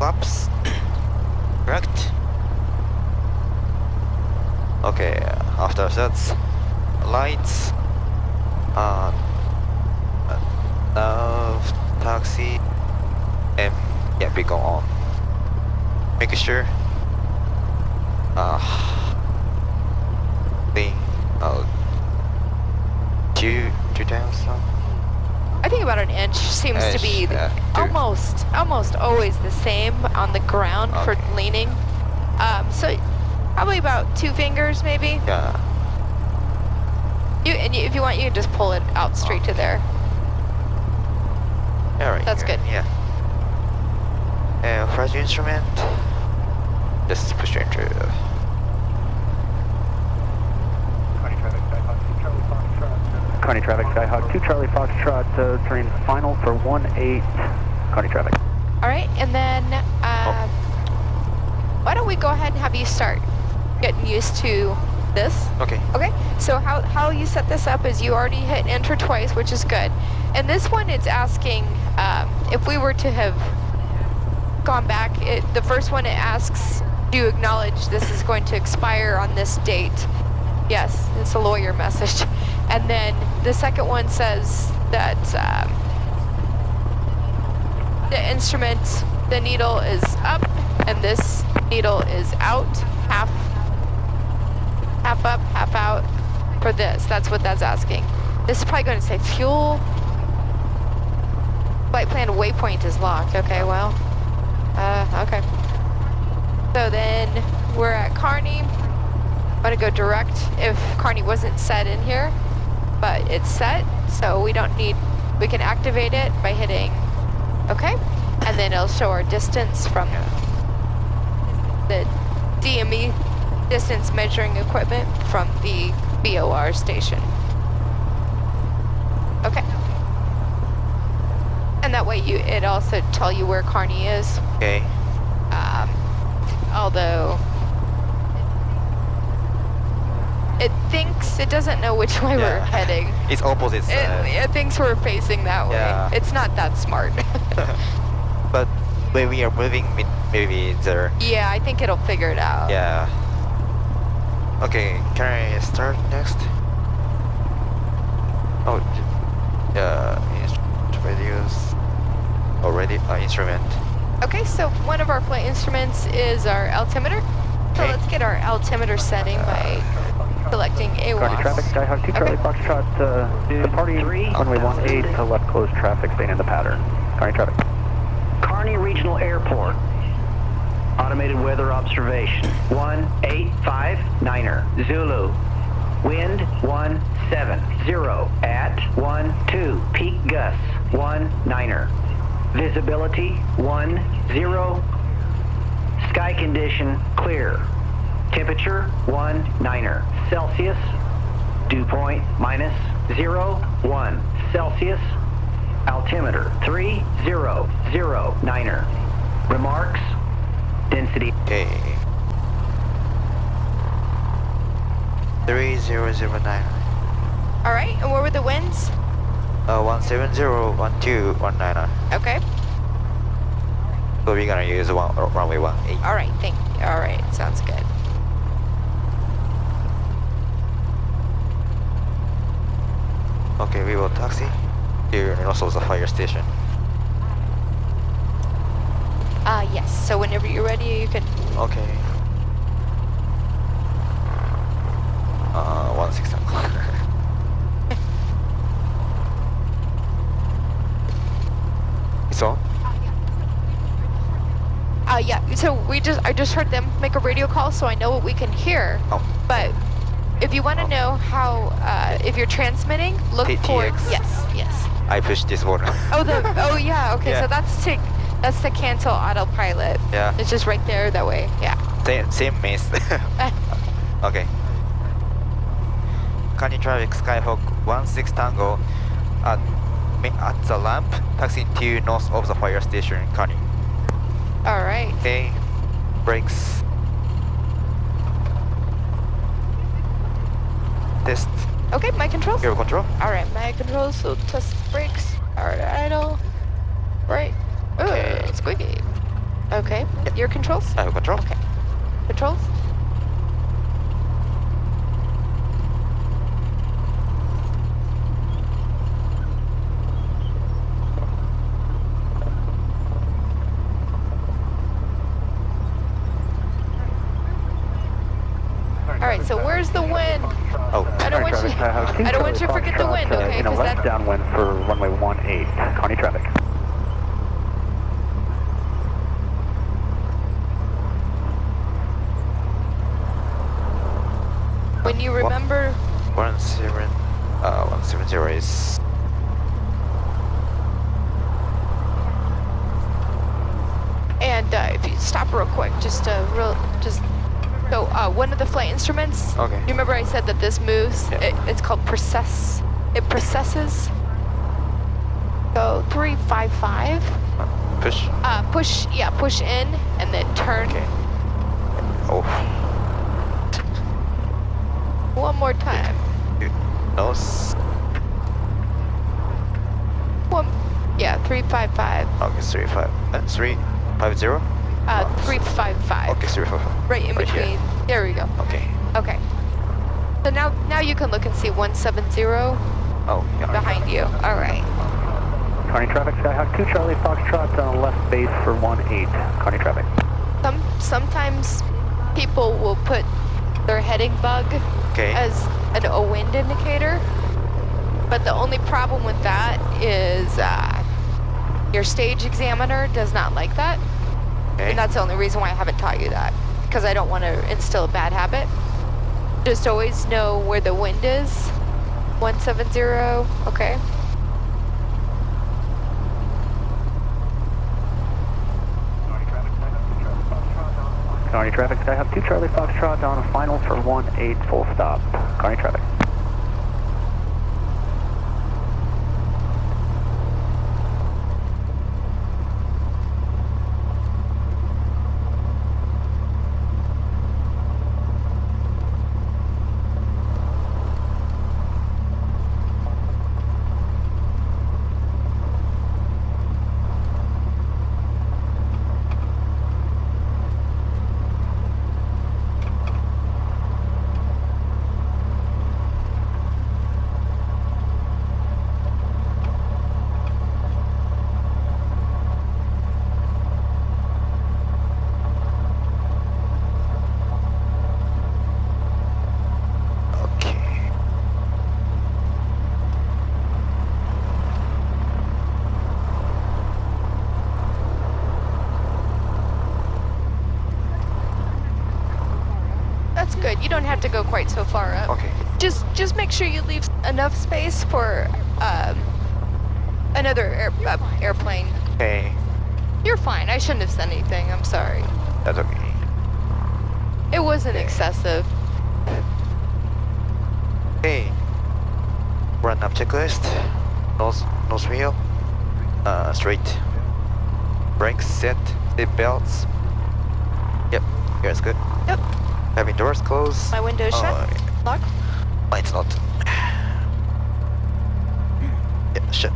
flaps. Correct. Okay, after that, lights. Now taxi. And yeah, beacon on. Making sure. Thing. Two times. I think about an inch seems to be almost always the same on the ground for leaning. So probably about 2 fingers maybe. Yeah. If you want, you can just pull it out straight to there. All right. That's good. Yeah. And flash instrument. Just push into. Connie traffic, Skyhawk 2 Charlie Foxtrot, turning final for 18, Connie traffic. All right, and then why don't we go ahead and have you start getting used to this? Okay. Okay, so how you set this up is you already hit enter twice, which is good. And this one, it's asking if we were to have gone back, the first one it asks, do you acknowledge this is going to expire on this date? Yes, it's a lawyer message. And then the second one says that the instrument, the needle is up and this needle is out, half up, half out for this. That's what that's asking. This is probably going to say fuel. Flight plan waypoint is locked. Okay, well, okay. So then we're at Kearney. I'm gonna go direct if Kearney wasn't set in here, but it's set, so we can activate it by hitting okay, and then it'll show our distance from the DME, distance measuring equipment, from the BOR station. Okay. And that way it also tell you where Kearney is. Okay. Although it doesn't know which way we're heading. It's opposite side. It thinks we're facing that way. Yeah. It's not that smart. But when we are moving, maybe there. Yeah, I think it'll figure it out. Yeah. Okay, can I start next? Oh, radios already instrument. Okay, so one of our flight instruments is our altimeter. So Okay. let's get our altimeter setting by selecting Connie AWACS. traffic, Skyhawk 2 Charlie Foxtrot, departing runway 18 to left closed traffic, staying in the pattern. Connie traffic. Kearney Regional Airport. Automated weather observation. 1859er. Zulu. Wind 170 at 12. Peak gusts 19er. Visibility 10. Sky condition clear. Temperature 19er. Celsius. Dew point -01 Celsius. Altimeter 3009er. Remarks. Density. Okay. 3009. All right, and what were the winds? 170, 12, 19. Okay. So we're gonna use runway 18. All right, thank you. All right, sounds good. Okay, we will taxi to north of the fire station. Yes, so whenever you're ready, you can... Okay. 16 o'clock. It's on? Yeah, so I just heard them make a radio call, so I know what we can hear. Oh. But if you want to know how, if you're transmitting, look for... TX. Yes. I pushed this button. Oh yeah, okay, Yeah. so that's to cancel autopilot. Yeah. It's just right there that way, yeah. Same means. Okay. Kearney traffic Skyhawk 16 Tango at the lamp, taxiing to north of the fire station in Kearney. All right. Okay, brakes. Test. Okay, my controls? Air control. All right, my controls, so test brakes, hard idle, right. Okay. Squeaky. Okay. Your controls? I have control. Okay. Controls? Alright, so where's the wind? Oh, I don't want you, I don't want you to forget the wind, okay? In a Because left that, downwind for runway 18, Kearney traffic. when you remember, 170 is... and if you stop real quick, so one of the flight instruments, Okay. you remember I said that this moves, Yeah. it's called process, it processes. So 355, Push. push in and then turn. Okay. Oh. One more time. Nose. Yeah, 355. Okay, 350. 355. Okay, 355. Right in Right between. here. There we go. Okay. Okay. So now you can look and see 170 Oh, yeah. behind you. All right. Kearney traffic, Skyhawk 2 Charlie Foxtrot on left base for 18, Kearney traffic. Sometimes people will put their heading bug Okay. as a wind indicator, but the only problem with that is your stage examiner does not like that. Okay. And that's the only reason why I haven't taught you that, because I don't want to instill a bad habit. Just always know where the wind is. 170, okay. Kearney traffic, Skyhawk 2 Charlie Foxtrot on a final for 18, full stop. Kearney traffic. Okay. That's good. You don't have to go quite so far up. Okay. Just make sure you leave enough space for another airplane. Okay. You're fine. I shouldn't have said anything. I'm sorry. That's okay. It wasn't excessive. Okay. Run up checklist. Nose wheel. Straight. Brakes set. Seat belts. Yep. Here's good. Yep. Having doors closed. My window's shut. Locked. It's not. Yeah, shut.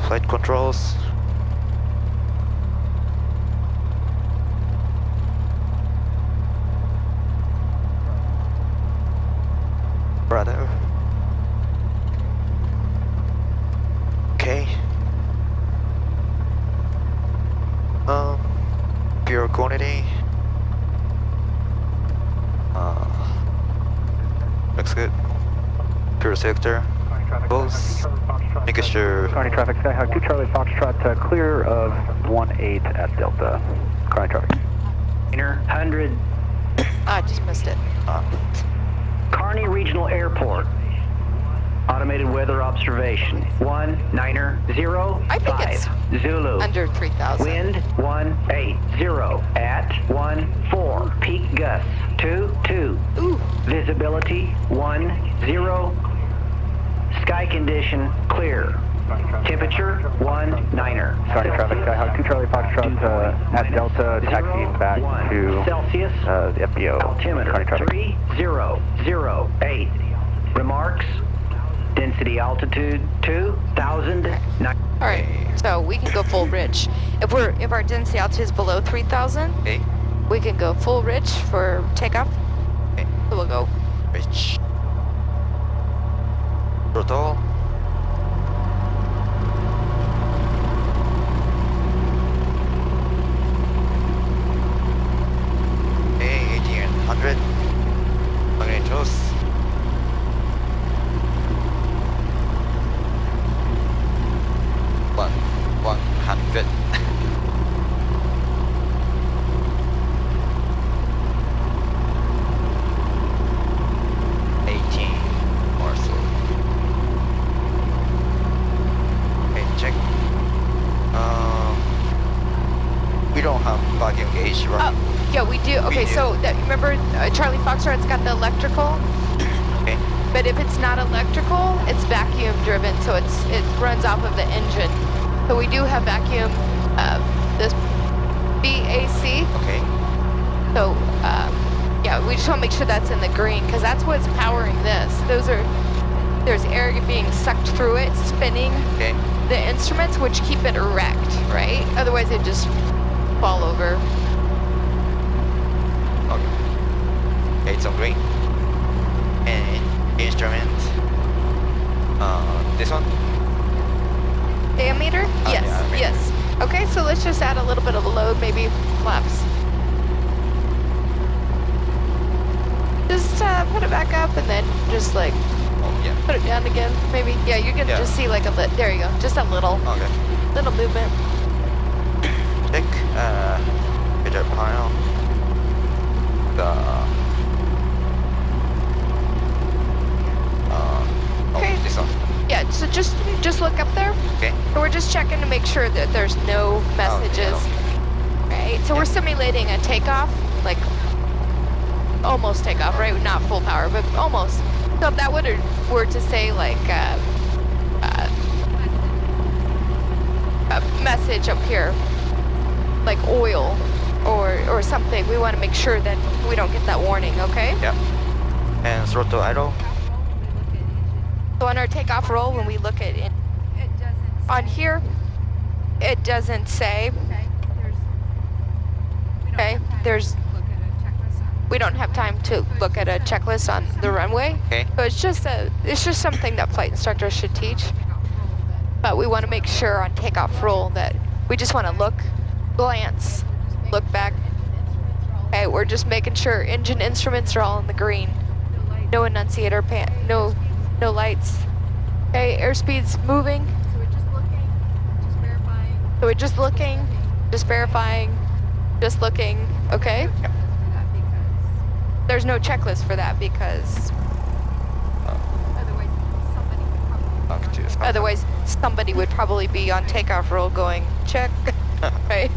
Flight controls. Brother. Okay. Pure quantity. Looks good. Pure sector. Both. Making sure. Kearney traffic, Skyhawk 2 Charlie Foxtrot, clear of 18 at Delta. Kearney traffic. 100 I just missed it. Kearney Regional Airport. Automated weather observation. 1905. I think it's Zulu. under 3,000. Wind 180 at 14. Peak gusts 22. Ooh. Visibility 10. Sky condition clear. Temperature 19. Kearney traffic, Skyhawk 2 Charlie Foxtrot at Delta, taxiing back to Celsius. the FBO. Altimeter Kearney traffic. 3008. Remarks. Density altitude 2,000. All right. So we can go full rich. If our density altitude is below 3,000, Okay. we can go full rich for takeoff. Okay. So we'll go. Rich. Throttle. Okay, 80 and 100. Magnetos. One, 100. Or so. Okay, check. We don't have vacuum gauge, right? Oh, yeah, we do. Okay, do. so that, remember Charlie Foxtrot's got the electrical, Okay. but if it's not electrical, it's vacuum driven, so it runs off of the engine. So we do have vacuum, this BAC. Okay. So, yeah, we just want to make sure that's in the green because that's what's powering this. There's air being sucked through it, spinning Okay. the instruments, which keep it erect, right? Otherwise, it just fall over. Okay. Okay, it's on green. And instrument. This one? Diameter? Yes, diameter. yes. Okay, so let's just add a little bit of a load, maybe flaps. Just put it back up and then just like Oh, yeah. put it down again, maybe. Yeah, you're gonna Yeah. just see like there you go, just a little Okay. movement. Check. Picture panel. Okay. This one. Yeah, so just look up there. Okay. So we're just checking to make sure that there's no messages. Right? So we're simulating a takeoff, like almost takeoff, right? Not full power, but almost. So if that were to say like a message up here, like oil or something, we want to make sure that we don't get that warning, okay? Yeah. And throttle idle. So on our takeoff roll, when we look at it, on here, it doesn't say. Okay, we don't have time to look at a checklist on the runway. Okay. So it's just something that flight instructors should teach. But we want to make sure on takeoff roll that we just want to look, glance, look back. Okay, we're just making sure engine instruments are all in the green. No enunciator no lights. Okay, airspeed's moving. So we're just looking, just verifying. So we're just looking, just verifying, just looking, okay? For that because There's no checklist for that because otherwise somebody would probably otherwise somebody would probably be on takeoff roll going, check, right?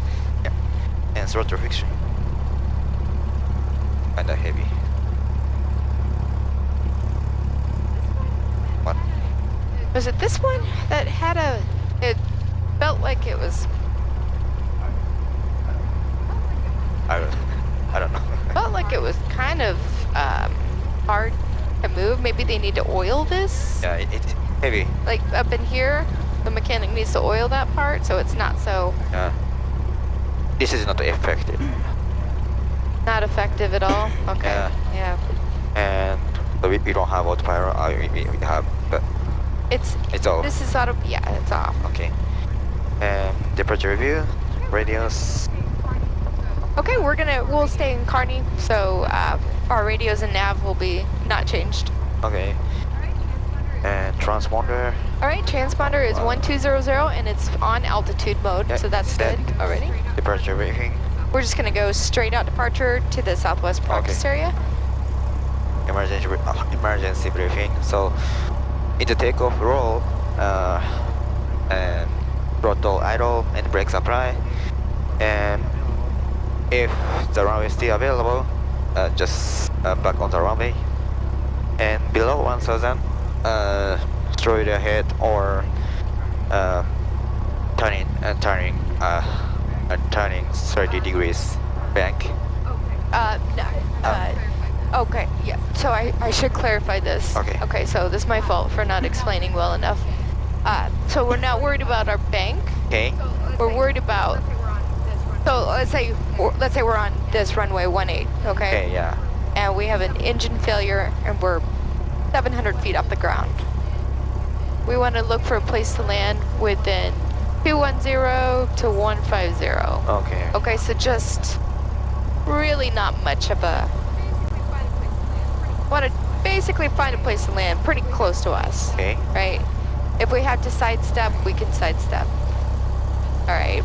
And throttle friction. Kinda heavy. What? Was it this one that had it felt like it was, I don't know. felt like it was kind of hard to move. Maybe they need to oil this. Yeah, it's heavy. Like up in here, the mechanic needs to oil that part so it's not so, Yeah. This is not effective. not effective at all. Okay, Yeah. yeah. And so we don't have autopilot. We have, but it's off. This is auto, yeah, it's off. Okay. And temperature review, radios. Okay, we'll stay in Kearney, so our radios and nav will be not changed. Okay. And transponder. All right, transponder is 1200 and it's on altitude mode, Yeah, so that's set. good already. Departure briefing. We're just gonna go straight out departure to the southwest practice area. Emergency briefing. So, in the takeoff roll, and throttle idle and brakes apply. And if the runway is still available, just back on the runway. And below 1000, straight ahead or turning 30 degrees bank. Okay, yeah, so I should clarify this. Okay. Okay, so this is my fault for not explaining well enough. So we're not worried about our bank. Okay. We're worried about. So let's say we're on this runway 18, okay? Okay, yeah. And we have an engine failure, and we're 700 feet off the ground. We want to look for a place to land within 210 to 150. Okay. Okay, so just really not much of a. Want to basically find a place to land pretty close to us. Okay. Right? If we have to sidestep, we can sidestep. All right.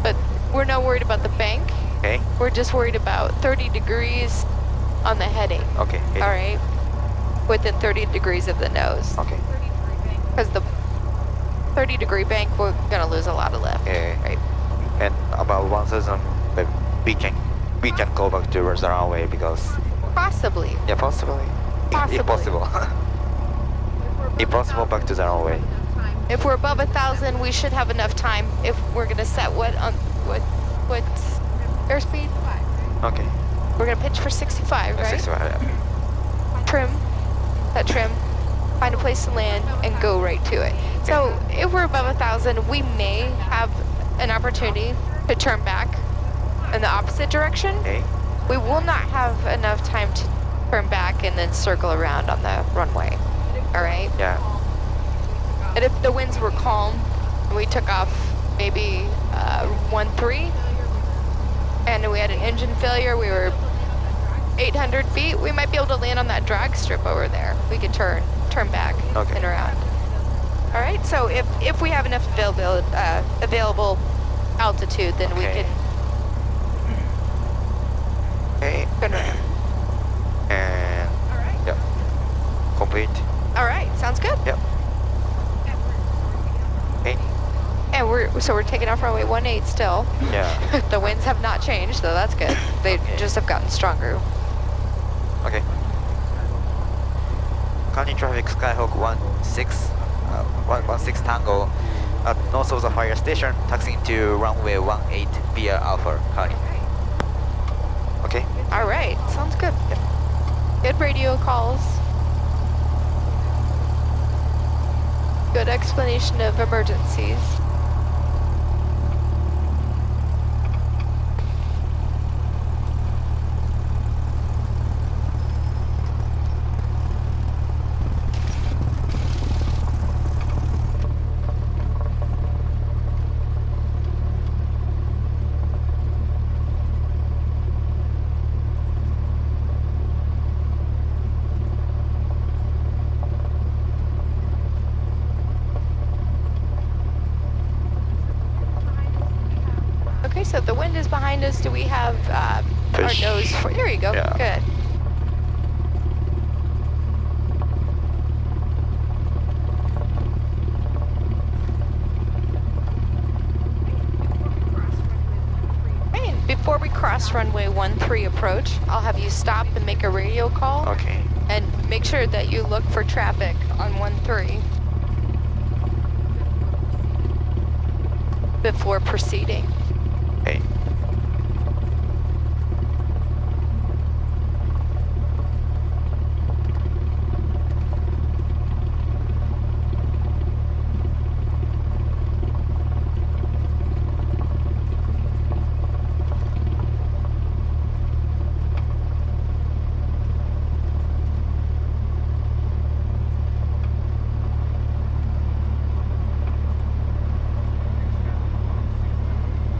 But we're not worried about the bank. Okay. We're just worried about 30 degrees on the heading. Okay. All right. Within 30 degrees of the nose. Okay. Because the 30-degree bank, we're gonna lose a lot of lift. Okay. Right. And about 1,000, we can go back to the runway because Possibly. yeah, possibly. Possibly. If possible. If possible, back to the runway. If we're above 1,000, we should have enough time. If we're gonna set what airspeed? Okay. We're gonna pitch for 65, right? 65. Yeah. Trim. Set trim. Find a place to land and go right to it. So if we're above 1,000, we may have an opportunity to turn back in the opposite direction. Okay. We will not have enough time to turn back and then circle around on the runway. All right? Yeah. And if the winds were calm, and we took off maybe 13, and we had an engine failure, we were 800 feet, we might be able to land on that drag strip over there. We could turn back Okay. and around. All right, so if we have enough available altitude, then we Okay. can Okay. turn around. And yeah. Complete. All right, sounds good. Yep. Okay. And we're taking off runway 18 still. Yeah. The winds have not changed, so that's good. They Okay. just have gotten stronger. Okay. County traffic Skyhawk 16 Tango at north of the fire station, taxiing to runway 18 via Alpha County. Okay. All right, sounds good. Good radio calls. Good explanation of emergencies. Okay, so the wind is behind us. Do we have our Push. nose? There you go. Yeah. Good. Hey, and before we cross runway 13 approach, I'll have you stop and make a radio call. Okay. And make sure that you look for traffic on 13 before proceeding. Okay.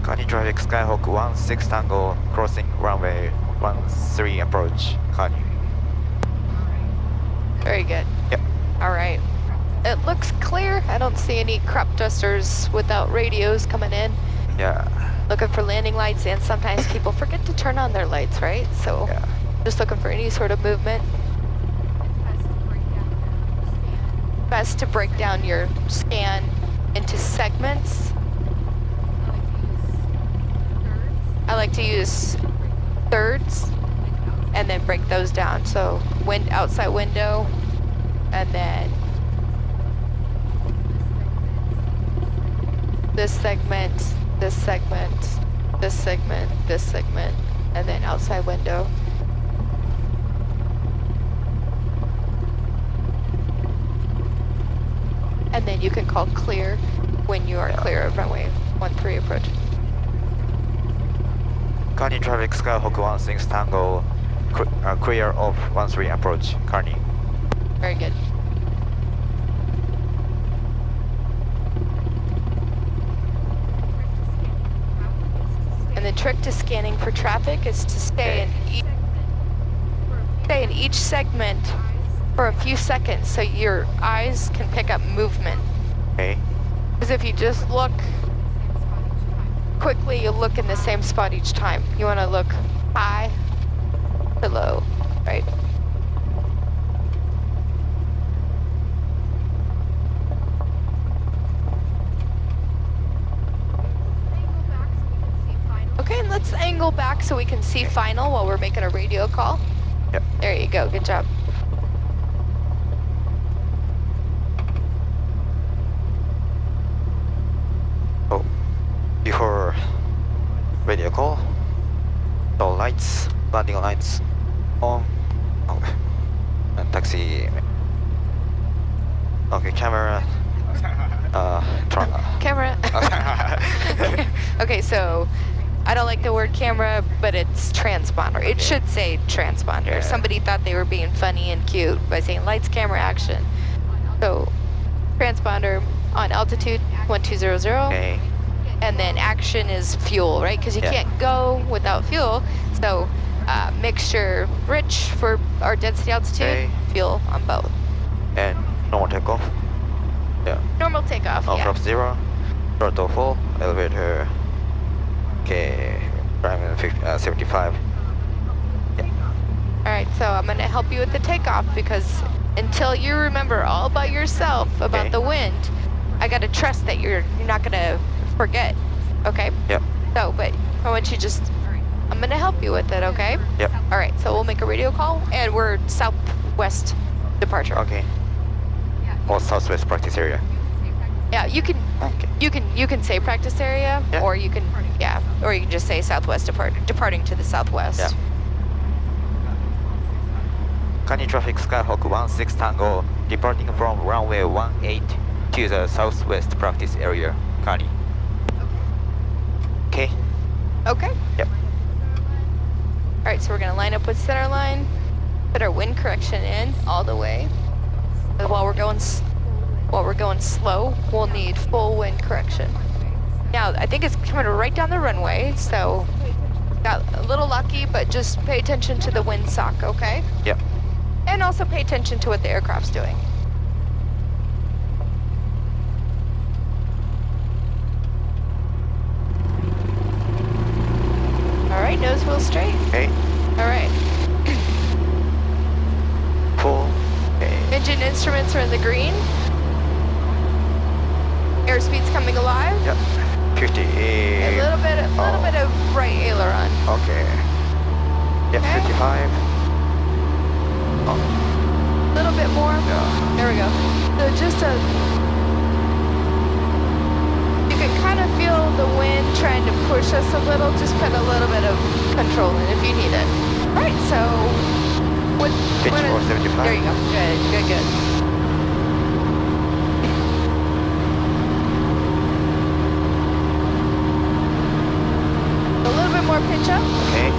County traffic Skyhawk 16 Tango crossing runway 13 approach. County. Very good. Yep. All right. It looks clear. I don't see any crop dusters without radios coming in. Yeah. Looking for landing lights, and sometimes people forget to turn on their lights, right? So Yeah. just looking for any sort of movement. Best to break down your scan into segments. I like to use thirds and then break those down. So outside window, and then this segment, this segment, this segment, this segment, and then outside window. And then you can call clear when you are 13 approach. Kearney traffic Skyhawk 16 Tango, clear of 13 approach, Kearney. Very good. And the trick to scanning for traffic is to stay in each segment for a few seconds so your eyes can pick up movement. Okay. Because if you just look quickly, you'll look in the same spot each time. You want to look high to low, right? Okay, and let's angle back so we can see final while we're making a radio call. Yep. There you go, good job. Oh, before radio call, all lights, landing lights on. Oh, and taxi. Okay, camera. Camera. Okay, so I don't like the word camera, but it's transponder. It should say transponder. Yeah. Somebody thought they were being funny and cute by saying lights, camera, action. So transponder on altitude 1200. Okay. And then action is fuel, right? Because you Yeah. can't go without fuel. So mixture rich for our density altitude, Okay. fuel on both. And normal takeoff. Yeah. Normal takeoff, Now yeah. from 0, throttle full, elevator. Okay, driving 75. Yeah. All right, so I'm gonna help you with the takeoff because until you remember all about yourself, about Okay. the wind, I gotta trust that you're not gonna forget, okay? Yep. So, but I want you just, I'm gonna help you with it, okay? Yep. All right, so we'll make a radio call and we're southwest departure. Okay. Or southwest practice area. Yeah, you can Okay. you can say practice area, Yeah. or you can just say southwest departing to the southwest. Yeah. Kearney traffic Skyhawk 16 Tango, departing from runway 18 to the southwest practice area, Kearney. Okay. Okay. Yep. All right, so we're gonna line up with center line, put our wind correction in all the way. And while we're going slow, we'll need full wind correction. Now, I think it's coming right down the runway, so got a little lucky, but just pay attention to the windsock, okay? Yep. And also pay attention to what the aircraft's doing. All right, nose wheel straight. Okay. All right. Full. Okay. Engine instruments are in the green. Airspeed's coming alive. Yep. 50. A little bit of right aileron. Okay. Yep. Okay. 55. Oh, A little bit more. yeah. There we go. So just you can kind of feel the wind trying to push us a little. Just put a little bit of control in if you need it. All right, so with Pitch for 75. there you go. Good. A little bit more pitch up. Okay.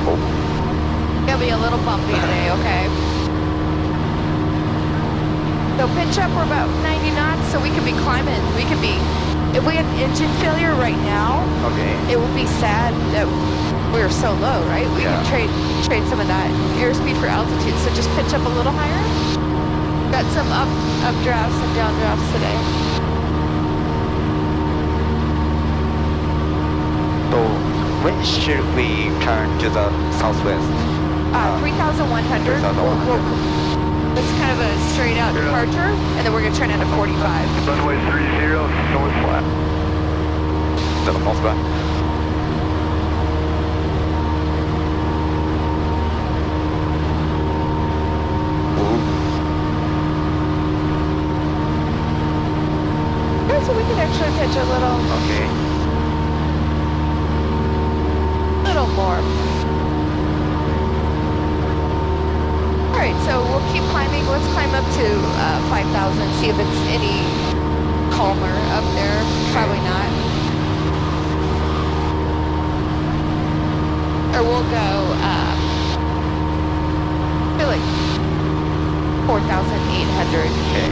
Oh, It'll be a little bumpy today, okay? So pitch up, we're about 90 knots, so we could be climbing. If we had engine failure right now, okay. it would be sad that we were so low, right? We Yeah. could trade some of that airspeed for altitude, so just pitch up a little higher. Got some updrafts and downdrafts today. So, when should we turn to the southwest? 3,100. 3,100. It's kind of a straight out departure, and then we're gonna turn into 45. Runway 30, north flat. To the north back. Yeah, so we can actually pitch a little more. All right, so we'll keep climbing. Let's climb up to 5,000, see if it's any calmer up there. Probably not. Or we'll go, I feel like 4,800. Okay.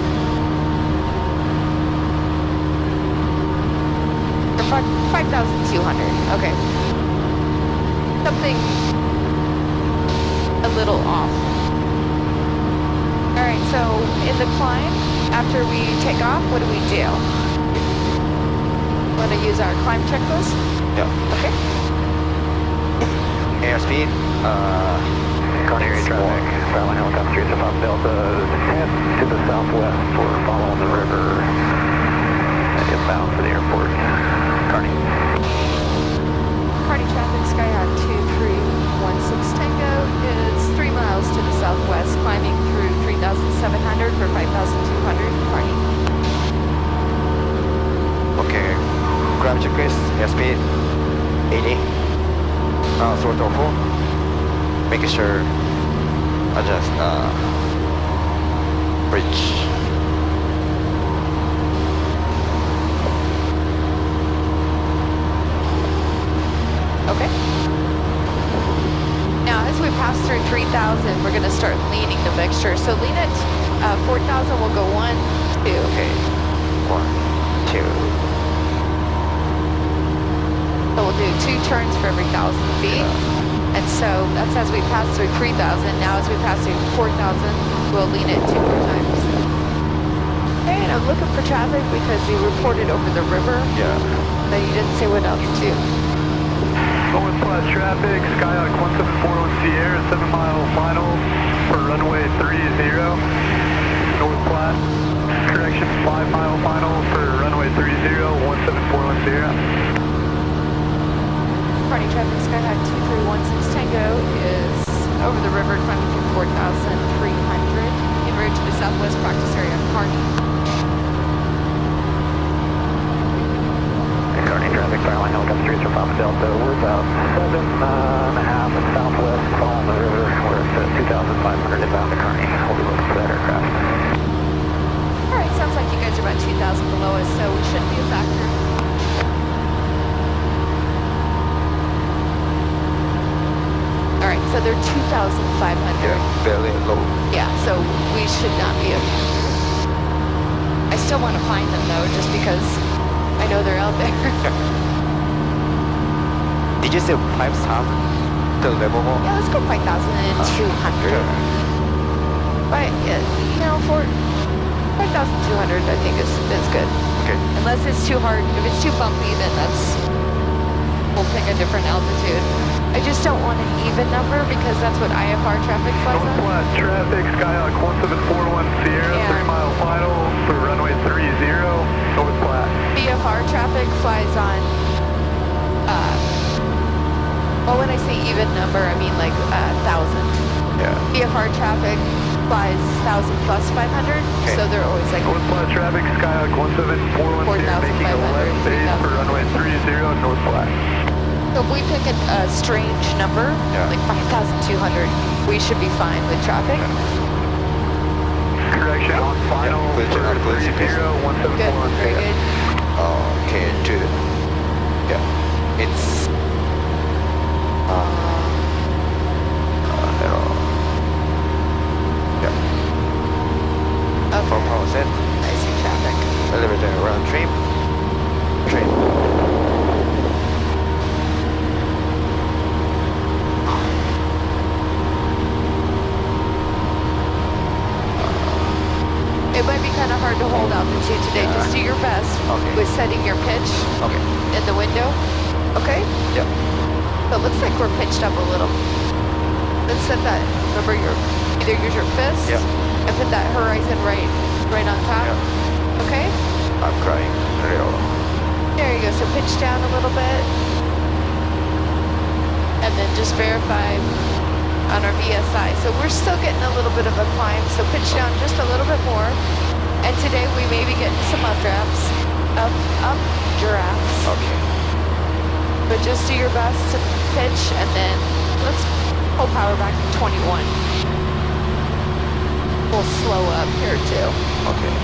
Or 5,200. Okay. Something a little off. All right, so in the climb, after we take off, what do we do? Want to use our climb checklist? Yeah. Okay. Airspeed. Connie area traffic, Skyline helicopter 3 above Delta, 10 to the southwest. We're following the river. Inbound for the airport. Connie. Party traffic, Skyhawk 2316 Tango is 3 miles to the southwest, climbing through 3,700 for 5,200. Party. Okay. Climb checklist. Airspeed 80. Throttle full. Making sure adjust bridge. Okay. Now, as we pass through 3,000, we're going to start leaning the mixture. So lean it. 4,000 will go 1, 2. Okay. 1, 2. So we'll do 2 turns for every 1,000 feet. And so that's as we pass through 3,000. Now as we pass through 4,000, we'll lean it 2 more times. Okay, and I'm looking for traffic because you reported over the river. Yeah. But you didn't say what altitude. Northwest traffic, Skyhawk 1741 Sierra, 7-mile final for runway 30. North Platte, correction, 5-mile final for runway 30, 1741 Sierra. Party traffic, Skyhawk 2316 Tango is over the river, climbing through 4,300. En route to the southwest practice area of Kearney. Kearney traffic, Skyline helicopter 3 Papa Delta. We're about 7.5 southwest, following the river. We're at 2,500 inbound to Kearney. We'll be looking for that aircraft. All right, sounds like you guys are about 2,000 below us, so we shouldn't be a factor. All right, so they're 2,500. Yeah. Fairly low. Yeah, so we should not be a factor. I still want to find them though, just because I know they're out there. Did you say 5,000 to level 1? Yeah, let's go 5,200. But yeah, you know, for 5,200, I think is good. Okay. Unless it's too hard. If it's too bumpy, then we'll pick a different altitude. I just don't want an even number because that's what IFR traffic flies on. Northwest traffic, Skyhawk 1741 Sierra, Yeah. 3-mile final for runway 30, North Platte. VFR traffic flies on, well, when I say even number, I mean like 1,000. Yeah. VFR traffic flies 1,000 plus 500, Okay. so they're always like North Platte traffic, Skyhawk 1741 Sierra, making a 4,500, left base for runway 30, North Platte. So if we pick a strange number, Yeah. like 5,200, we should be fine with traffic. Correction on final Yeah, for good, 30, good. 1741 Good, very Sierra. good. Okay, yeah. It's hello. Yeah. Okay, 4%. I see traffic. Elevator round trip. Train. It might be kind of hard to hold altitude today. Just do your best Okay. with setting your pitch Okay. in the window. Okay? Yeah. So it looks like we're pitched up a little. Let's set that. Remember, either use your fist Yeah. and put that horizon right on top. Yeah. Okay? I'm crying. Real. There you go. So pitch down a little bit. And then just verify on our VSI. So we're still getting a little bit of a climb. So pitch down just a little bit more. And today we may be getting some updrafts. Updrafts. Okay. But just do your best to pitch, and then let's pull power back to 21. We'll slow up here too. Okay.